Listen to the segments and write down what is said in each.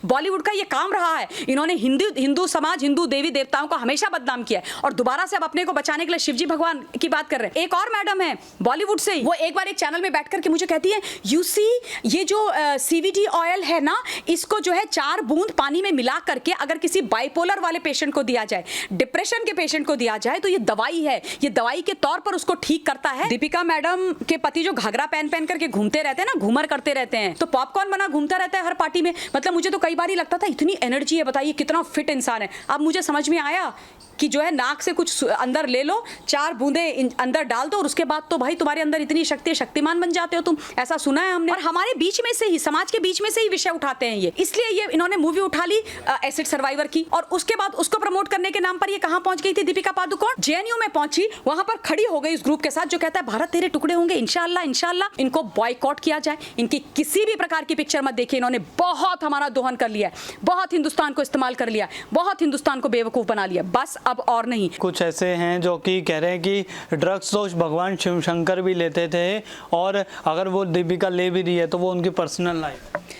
बॉलीवुड का ये काम रहा है। इन्होंने हिंदू समाज, हिंदू देवी देवताओं को हमेशा बदनाम किया है और दोबारा से अब अपने को बचाने के लिए शिवजी भगवान की बात कर रहे हैं। एक और मैडम है बॉलीवुड से, वो एक बार एक चैनल में बैठ करके मुझे कहती है, यू सी ये जो CBD ऑयल है ना, इसको जो है 4 बूंद पानी में मिला करके अगर किसी बाइपोलर वाले पेशेंट को दिया जाए, डिप्रेशन के पेशेंट को दिया जाए, तो ये दवाई है, ये दवाई के तौर पर उसको ठीक करता है। दीपिका मैडम के पति जो घाघरा पहन करके घूमते रहते हैं ना, घूमर करते रहते हैं, तो पॉपकॉर्न बना घूमता रहता है हर पार्टी में। मतलब मुझे तो कई बार ही लगता था इतनी एनर्जी है, बताइए कितना फिट इंसान है। अब मुझे समझ में आया कि जो है नाक से कुछ अंदर ले लो, 4 बूंदे अंदर डाल दो और उसके बाद तो भाई तुम्हारे अंदर इतनी शक्ति है, शक्तिमान बन जाते हो तुम। ऐसा सुना है हमने, और हमारे बीच में से ही, समाज के बीच में से ही विषय उठाते हैं ये। इसलिए ये इन्होंने मूवी उठा ली एसिड सर्वाइवर की, और उसके बाद उसको प्रमोट करने के नाम पर ये कहां पहुंच गई थी दीपिका पादुकोण? JNU में पहुंची, वहां पर खड़ी हो गई उस ग्रुप के साथ जो कहता है भारत तेरे टुकड़े होंगे इंशाअल्लाह इंशाअल्लाह। इनको बॉयकॉट किया जाए, इनकी किसी भी प्रकार की पिक्चर मत देखिए। इन्होंने बहुत हमारा दोहन कर लिया है, बहुत हिंदुस्तान को इस्तेमाल कर लिया, बहुत हिंदुस्तान को बेवकूफ बना लिया, बस अब और नहीं। कुछ ऐसे हैं जो कि कह रहे हैं कि ड्रग्स तो भगवान शिव शंकर भी लेते थे, और अगर वो दीपिका ले भी रही है तो वो उनकी पर्सनल लाइफ।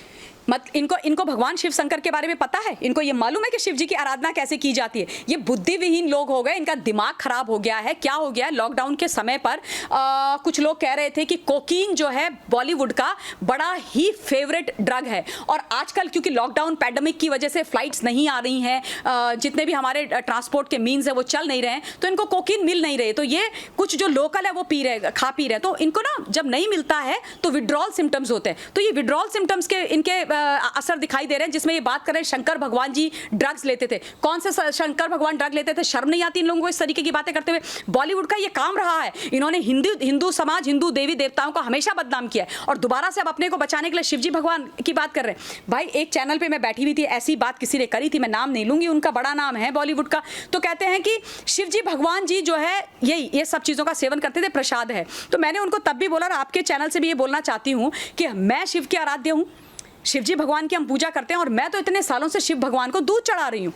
इनको भगवान शिव शंकर के बारे में पता है? इनको ये मालूम है कि शिव जी की आराधना कैसे की जाती है? ये बुद्धिविहीन लोग हो गए, इनका दिमाग खराब हो गया है। क्या हो गया है? लॉकडाउन के समय पर कुछ लोग कह रहे थे कि कोकीन जो है बॉलीवुड का बड़ा ही फेवरेट ड्रग है, और आजकल क्योंकि लॉकडाउन पैंडेमिक की वजह से फ्लाइट्स नहीं आ रही हैं, जितने भी हमारे ट्रांसपोर्ट के मीन्स है वो चल नहीं रहे हैं, तो इनको कोकीन मिल नहीं रहे, तो ये कुछ जो लोकल है वो खा पी रहे हैं। तो इनको ना जब नहीं मिलता है तो विड्रॉल सिम्टम्स होते हैं, तो ये विड्रॉल सिम्टम्स के इनके असर दिखाई दे रहे हैं, जिसमें ये बात कर रहे हैं शंकर भगवान जी ड्रग्स लेते थे। कौन से शंकर भगवान ड्रग लेते थे? शर्म नहीं आती इन लोगों को इस तरीके की बातें करते हुए? बॉलीवुड का ये काम रहा है। इन्होंने हिंदू समाज, हिंदू देवी देवताओं को हमेशा बदनाम किया है और दोबारा से अब अपने को बचाने के लिए शिवजी भगवान की बात कर रहे हैं। भाई एक चैनल पे मैं बैठी हुई थी, ऐसी बात किसी ने करी थी, मैं नाम नहीं लूंगी, उनका बड़ा नाम है बॉलीवुड का, तो कहते हैं कि शिवजी भगवान जी जो है ये सब चीजों का सेवन करते थे, प्रसाद है। तो मैंने उनको तब भी बोला और आपके चैनल से भी ये बोलना चाहती हूँ कि मैं शिव के आराध्य हूँ, शिवजी भगवान की हम पूजा करते हैं, और मैं तो इतने सालों से शिव भगवान को दूध चढ़ा रही हूँ,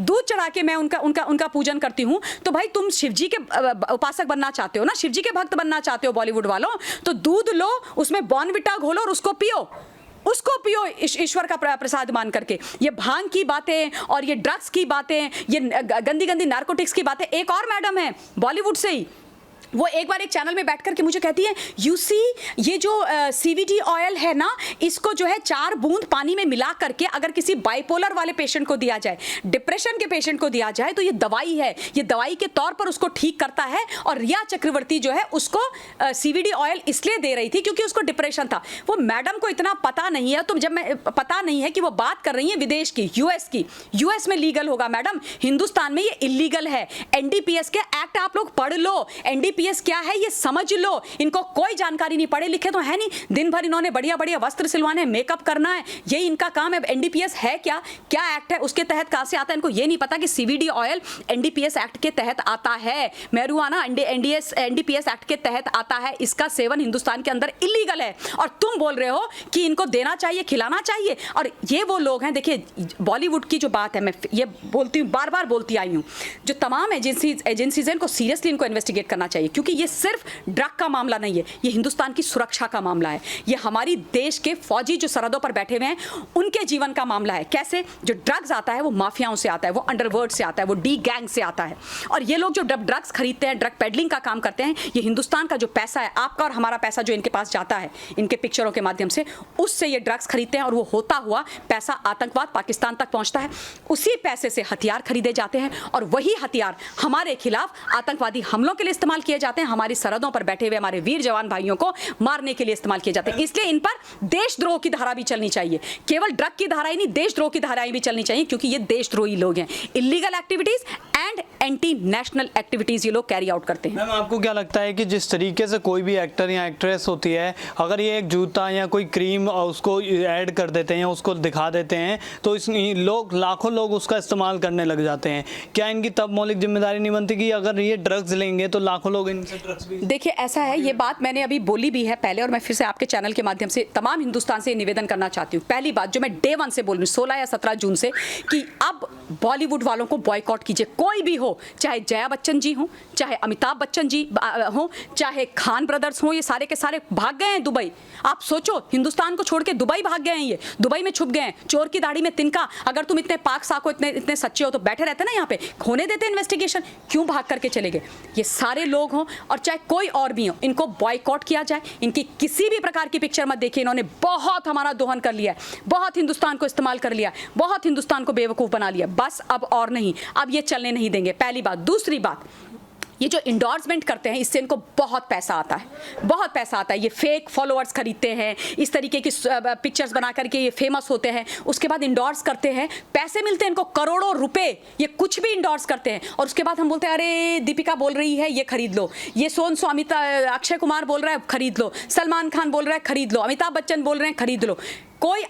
दूध चढ़ा के मैं उनका पूजन करती हूँ। तो भाई तुम शिवजी के उपासक बनना चाहते हो ना, शिवजी के भक्त बनना चाहते हो बॉलीवुड वालों, तो दूध लो, उसमें बॉर्नविटा घोलो और उसको पियो ईश्वर का प्रसाद मान करके। ये भांग की बातें और ये ड्रग्स की बातें, ये गंदी गंदी नार्कोटिक्स की बातें। एक और मैडम है बॉलीवुड से ही, वो एक बार एक चैनल में बैठ करके मुझे कहती है, यू सी ये जो CBD ऑयल है ना, इसको जो है 4 बूंद पानी में मिला करके अगर किसी बाइपोलर वाले पेशेंट को दिया जाए, डिप्रेशन के पेशेंट को दिया जाए, तो ये दवाई है, ये दवाई के तौर पर उसको ठीक करता है। और रिया चक्रवर्ती जो है उसको CBD ऑयल इसलिए दे रही थी क्योंकि उसको डिप्रेशन था। वो मैडम को इतना पता नहीं है, तो जब मैं पता नहीं है कि वो बात कर रही है विदेश की, US की। US में लीगल होगा मैडम, हिंदुस्तान में ये इलीगल है। NDPS के एक्ट आप लोग पढ़ लो, NDPS क्या है ये समझ लो। इनको कोई जानकारी नहीं, पढ़े लिखे तो है नहीं, दिन भर इन्होंने बढ़िया बढ़िया वस्त्र सिलवाने, मेकअप करना है, यही इनका काम है। NDPS है क्या एक्ट है, उसके तहत कहां से आता है? इनको ये नहीं पता कि CBD ऑयल NDPS एक्ट के तहत आता है, मैरुआना NDPS एक्ट के तहत आता है। इसका सेवन हिंदुस्तान के अंदर इलीगल है, और तुम बोल रहे हो कि इनको देना चाहिए, खिलाना चाहिए। और ये वो लोग हैं, देखिए बॉलीवुड की जो बात है, मैं ये बोलती हूँ, बार बार बोलती आई हूँ, जो तमाम एजेंसीज हैं इनको सीरियसली इनको इन्वेस्टिगेट करना चाहिए, क्योंकि ये सिर्फ ड्रग का मामला नहीं है, ये हिंदुस्तान की सुरक्षा का मामला है, ये हमारी देश के फौजी जो सरहदों पर बैठे हुए हैं उनके जीवन का मामला है। कैसे? जो ड्रग्स आता है वो माफियाओं से आता है, वो अंडरवर्ल्ड से आता है, वो डी गैंग से आता है, और ये लोग जो ड्रग्स खरीदते हैं, ड्रग पेडलिंग का काम करते हैं, ये हिंदुस्तान का जो पैसा है, आपका और हमारा पैसा जो इनके पास जाता है इनके पिक्चरों के माध्यम से, उससे ये ड्रग्स खरीदते हैं, और वो होता हुआ पैसा आतंकवाद पाकिस्तान तक पहुंचता है। उसी पैसे से हथियार खरीदे जाते हैं, और वही हथियार हमारे खिलाफ आतंकवादी हमलों के लिए इस्तेमाल किए जाते हैं, हमारी सरहदों पर बैठे हुए हमारे वीर जवान भाइयों को मारने के लिए इस्तेमाल किए जाते हैं। इसलिए इन पर देशद्रोह की धारा भी चलनी चाहिए, केवल ड्रग की धारा ही नहीं, देशद्रोह की धाराएं भी चलनी चाहिए, क्योंकि ये देशद्रोही लोग हैं। Illegal activities and anti national activities ये लोग कैरी आउट करते हैं। मैम आपको क्या लगता है कि जिस तरीके से कोई भी एक्टर या एक्ट्रेस होती है, अगर ये एक जूता या कोई क्रीम उसको ऐड कर देते हैं, उसको दिखा देते हैं, तो इस लाखों लोग उसका इस्तेमाल करने लग जाते हैं, क्या इनकी तब मौलिक जिम्मेदारी नहीं बनती कि अगर ये ड्रग्स लेंगे तो लाखों लोग इनसे ड्रग्स भी? देखिए ऐसा है, ये बात मैंने अभी बोली भी है पहले, और मैं फिर से आपके चैनल के माध्यम से तमाम हिंदुस्तान से निवेदन करना चाहती हूँ। पहली बात जो मैं डे 1 से बोल रही हूँ, 16 या 17 जून से, कि अब बॉलीवुड वालों को बॉयकॉट कीजिए। कोई भी हो, चाहे जया बच्चन जी हो, चाहे अमिताभ बच्चन जी हो, चाहे खान ब्रदर्स हो, ये सारे के सारे भाग गए हैं दुबई। आप सोचो, हिंदुस्तान को छोड़ के दुबई भाग गए हैं, ये दुबई में छुप गए हैं। चोर की दाढ़ी में तिनका, अगर तुम इतने पाक साको, इतने सच्चे हो तो बैठे रहते ना यहाँ पे, होने देते इन्वेस्टिगेशन, क्यों भाग करके चले गए? ये सारे लोग हों और चाहे कोई और भी हो, इनको बॉयकॉट किया जाए, इनकी किसी भी प्रकार की पिक्चर मत देखिए। इन्होंने बहुत हमारा दोहन कर लिया है, बहुत हिंदुस्तान को इस्तेमाल कर लिया, बहुत हिंदुस्तान को बेवकूफ़ बना लिया, बस अब और नहीं, अब ये चलने नहीं देंगे, पहली बात। दूसरी बात, ये जो इंडोर्समेंट करते हैं इससे इनको बहुत पैसा आता है, बहुत पैसा आता है। ये फेक फॉलोअर्स खरीदते हैं, इस तरीके की पिक्चर्स बना करके ये फेमस होते हैं, उसके बाद इंडोर्स करते हैं, पैसे मिलते हैं इनको करोड़ों रुपए, ये कुछ भी इंडोर्स करते हैं और उसके बाद हम बोलते हैं अरे दीपिका बोल रही है ये खरीद लो, ये अक्षय कुमार बोल रहा है खरीद लो, सलमान खान बोल रहा है खरीद लो, अमिताभ बच्चन बोल रहे हैं खरीद लो। कोई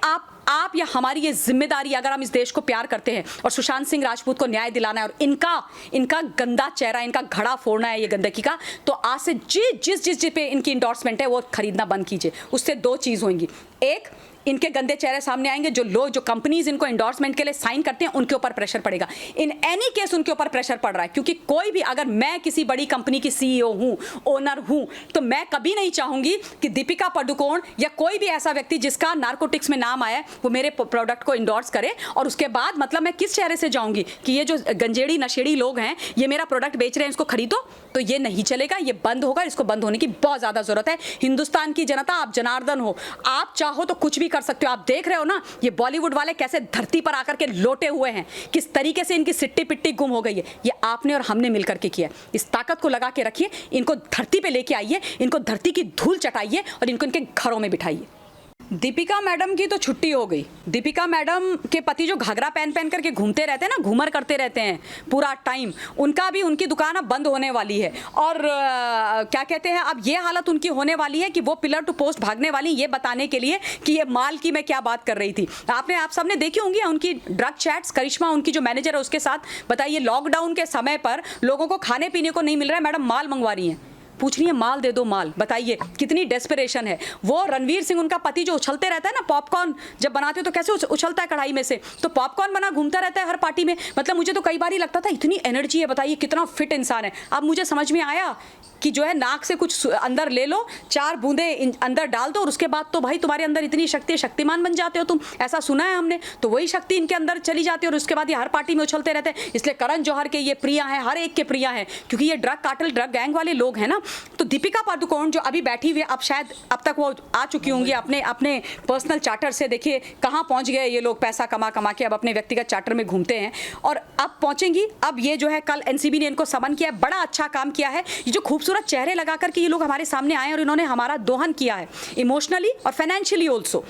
आप या हमारी ये जिम्मेदारी, अगर हम इस देश को प्यार करते हैं और सुशांत सिंह राजपूत को न्याय दिलाना है और इनका गंदा चेहरा, इनका घड़ा फोड़ना है ये गंदगी का, तो आज से जिस पे इनकी इंडोर्समेंट है वो खरीदना बंद कीजिए। उससे दो चीज़ होंगी, एक, इनके गंदे चेहरे सामने आएंगे, जो कंपनीज इनको एंडोर्समेंट के लिए साइन करते हैं उनके ऊपर प्रेशर पड़ेगा। इन एनी केस उनके ऊपर प्रेशर पड़ रहा है, क्योंकि कोई भी, अगर मैं किसी बड़ी कंपनी की सीईओ हूं, ओनर हूं, तो मैं कभी नहीं चाहूंगी कि दीपिका पादुकोण या कोई भी ऐसा व्यक्ति जिसका नार्कोटिक्स में नाम आया है वो मेरे प्रोडक्ट को इंडोर्स करे और उसके बाद मतलब मैं किस चेहरे से जाऊंगी कि ये जो गंजेड़ी नशेड़ी लोग हैं ये मेरा प्रोडक्ट बेच रहे हैं, इसको खरीदो। तो ये नहीं चलेगा, ये बंद होगा, इसको बंद होने की बहुत ज़्यादा ज़रूरत है। हिंदुस्तान की जनता, आप जनार्दन हो, आप चाहो तो कुछ भी कर सकते हो। आप देख रहे हो ना ये बॉलीवुड वाले कैसे धरती पर आकर के लोटे हुए हैं, किस तरीके से इनकी सिट्टी पिट्टी गुम हो गई है। ये आपने और हमने मिलकर के किया। इस ताकत को लगा के रखिए, इनको धरती पे लेके आइए, इनको धरती की धूल चटाइए और इनको इनके घरों में बिठाइए। दीपिका मैडम की तो छुट्टी हो गई। दीपिका मैडम के पति जो घाघरा पहन करके घूमते रहते हैं ना, घूमर करते रहते हैं पूरा टाइम, उनकी दुकान अब बंद होने वाली है। और क्या कहते हैं, अब ये हालत उनकी होने वाली है कि वो पिलर टू पोस्ट भागने वाली, ये बताने के लिए कि ये माल की मैं क्या बात कर रही थी। आप सबने देखी होंगी उनकी ड्रग चैट्स, करिश्मा उनकी जो मैनेजर है उसके साथ। बताइए, लॉकडाउन के समय पर लोगों को खाने पीने को नहीं मिल रहा है, मैडम माल मंगवा रही हैं, पूछ रही है माल दे दो माल। बताइए कितनी डेस्परेशन है। वो रणवीर सिंह उनका पति जो उछलते रहता है ना, पॉपकॉर्न जब बनाते हो तो कैसे उछलता है कढ़ाई में से, तो पॉपकॉर्न बना घूमता रहता है हर पार्टी में। मतलब मुझे तो कई बार ही लगता था इतनी एनर्जी है, बताइए कितना फिट इंसान है। अब मुझे समझ में आया कि जो है नाक से कुछ अंदर ले लो, 4 बूंदे अंदर डाल दो और उसके बाद तो भाई तुम्हारे अंदर इतनी शक्ति है, शक्तिमान बन जाते हो तुम, ऐसा सुना है हमने। तो वही शक्ति इनके अंदर चली जाती है और उसके बाद ये हर पार्टी में उछलते रहते हैं। इसलिए करण जौहर के ये प्रिया हैं, हर एक के प्रिया हैं, क्योंकि ये ड्रग कार्टेल, ड्रग गैंग वाले लोग हैं ना। तो दीपिका पादुकोण जो अभी बैठी हुई है, अब शायद अब तक वो आ चुकी होंगी अपने पर्सनल चार्टर से। देखिए कहाँ पहुँच गए ये लोग, पैसा कमा के अब अपने व्यक्तिगत चार्टर में घूमते हैं और अब पहुँचेंगी। अब ये जो है कल एनसीबी ने इनको समन किया है, बड़ा अच्छा काम किया है। ये जो खूबसूरत चेहरे लगा कि ये लोग हमारे सामने आए और इन्होंने हमारा दोहन किया है, इमोशनली और फाइनेंशियली ऑल्सो।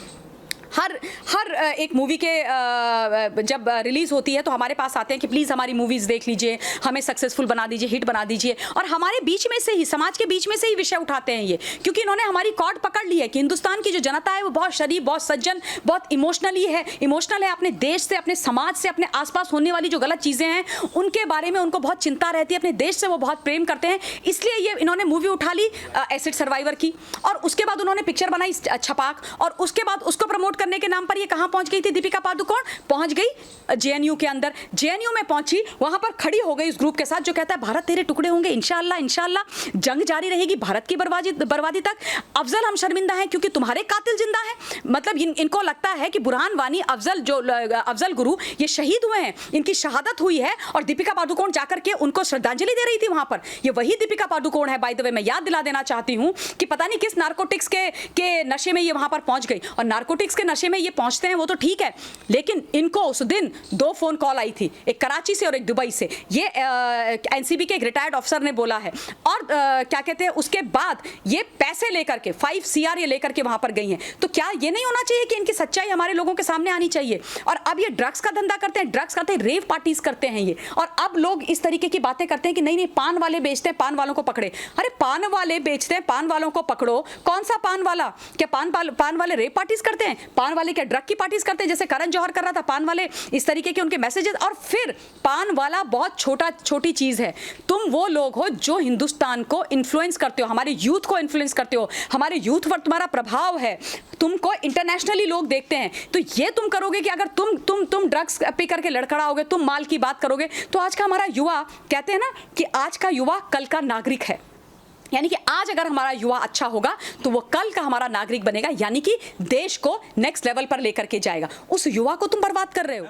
हर एक मूवी के जब रिलीज होती है तो हमारे पास आते हैं कि प्लीज़ हमारी मूवीज़ देख लीजिए, हमें सक्सेसफुल बना दीजिए, हिट बना दीजिए। और हमारे बीच में से ही, समाज के बीच में से ही विषय उठाते हैं ये, क्योंकि इन्होंने हमारी कॉर्ड पकड़ ली है कि हिंदुस्तान की जो जनता है वो बहुत शरीफ, बहुत सज्जन, बहुत इमोशनल है अपने देश से, अपने समाज से, अपने आसपास होने वाली जो गलत चीज़ें हैं उनके बारे में उनको बहुत चिंता रहती है, अपने देश से वो बहुत प्रेम करते हैं। इसलिए ये इन्होंने मूवी उठा ली एसिड सर्वाइवर की, और उसके बाद उन्होंने पिक्चर बनाई छपाक, और उसके बाद उसको प्रमोट करने के नाम पर ये कहां पहुंच गई थी दीपिका पादुकोण? पहुंच गई जेएनयू के अंदर। जेएनयू में पहुंची, वहां पर खड़ी हो गई उस ग्रुप के साथ जो कहता है भारत तेरे टुकड़े होंगे, इंशाअल्लाह इंशाअल्लाह, जंग जारी रहेगी भारत की बर्बादी तक। अफजल हम शर्मिंदा हैं क्योंकि तुम्हारे कातिल जिंदा है। मतलब इनको लगता है कि बुरहान वानी, अफजल गुरु ये शहीद हुए हैं, इनकी शहादत हुई है और दीपिका पादुकोण जाकर के उनको श्रद्धांजलि दे रही थी वहां पर। ये वही दीपिका पादुकोण है। बाय द वे मैं याद दिला देना चाहती हूं कि पता नहीं किस नार्कोटिक्स के नशे में ये वहां पर पहुंच गई। और नार्कोटिक्स के नशे में ये पहुंचते हैं वो तो ठीक है, लेकिन इनको उस दिन 2 फोन कॉल आई थी, एक कराची से और एक दुबई से। ये एनसीबी के एक रिटायर्ड ऑफिसर ने बोला है। और क्या कहते हैं, उसके बाद ये पैसे लेकर के 5 CR ये लेकर के वहां पर गई हैं। तो क्या ये नहीं होना चाहिए कि इनकी सच्चाई हमारे लोगों के सामने आनी चाहिए? और अब ये ड्रग्स का धंधा करते हैं, ड्रग्स करते हैं, रेव पार्टीज करते हैं ये। और अब लोग इस तरीके की बातें करते हैं कि नहीं पान वाले बेचते हैं, पान वालों को पकड़े। अरे पान वाले बेचते हैं, पान वालों को पकड़ो। कौन सा पान वाला? क्या पान वाले रेव पार्टीज करते हैं? पान वाले क्या ड्रग की पार्टीज करते हैं जैसे करण जौहर कर रहा था, पान वाले इस तरीके के उनके मैसेजेस। और फिर पान वाला बहुत छोटी चीज है, तुम वो लोग हो जो हिंदुस्तान को इन्फ्लुएंस करते हो, हमारे यूथ को इन्फ्लुएंस करते हो, हमारे यूथ पर तुम्हारा प्रभाव है, तुमको इंटरनेशनली लोग देखते हैं। तो ये तुम करोगे कि अगर तुम ड्रग्स पे करके लड़खड़ाओगे, तुम माल की बात करोगे, तो आज का हमारा युवा, कहते हैं ना कि आज का युवा कल का नागरिक है। यानी कि आज अगर हमारा युवा अच्छा होगा तो वो कल का हमारा नागरिक बनेगा, यानी कि देश को नेक्स्ट लेवल पर लेकर के जाएगा। उस युवा को तुम बर्बाद कर रहे हो।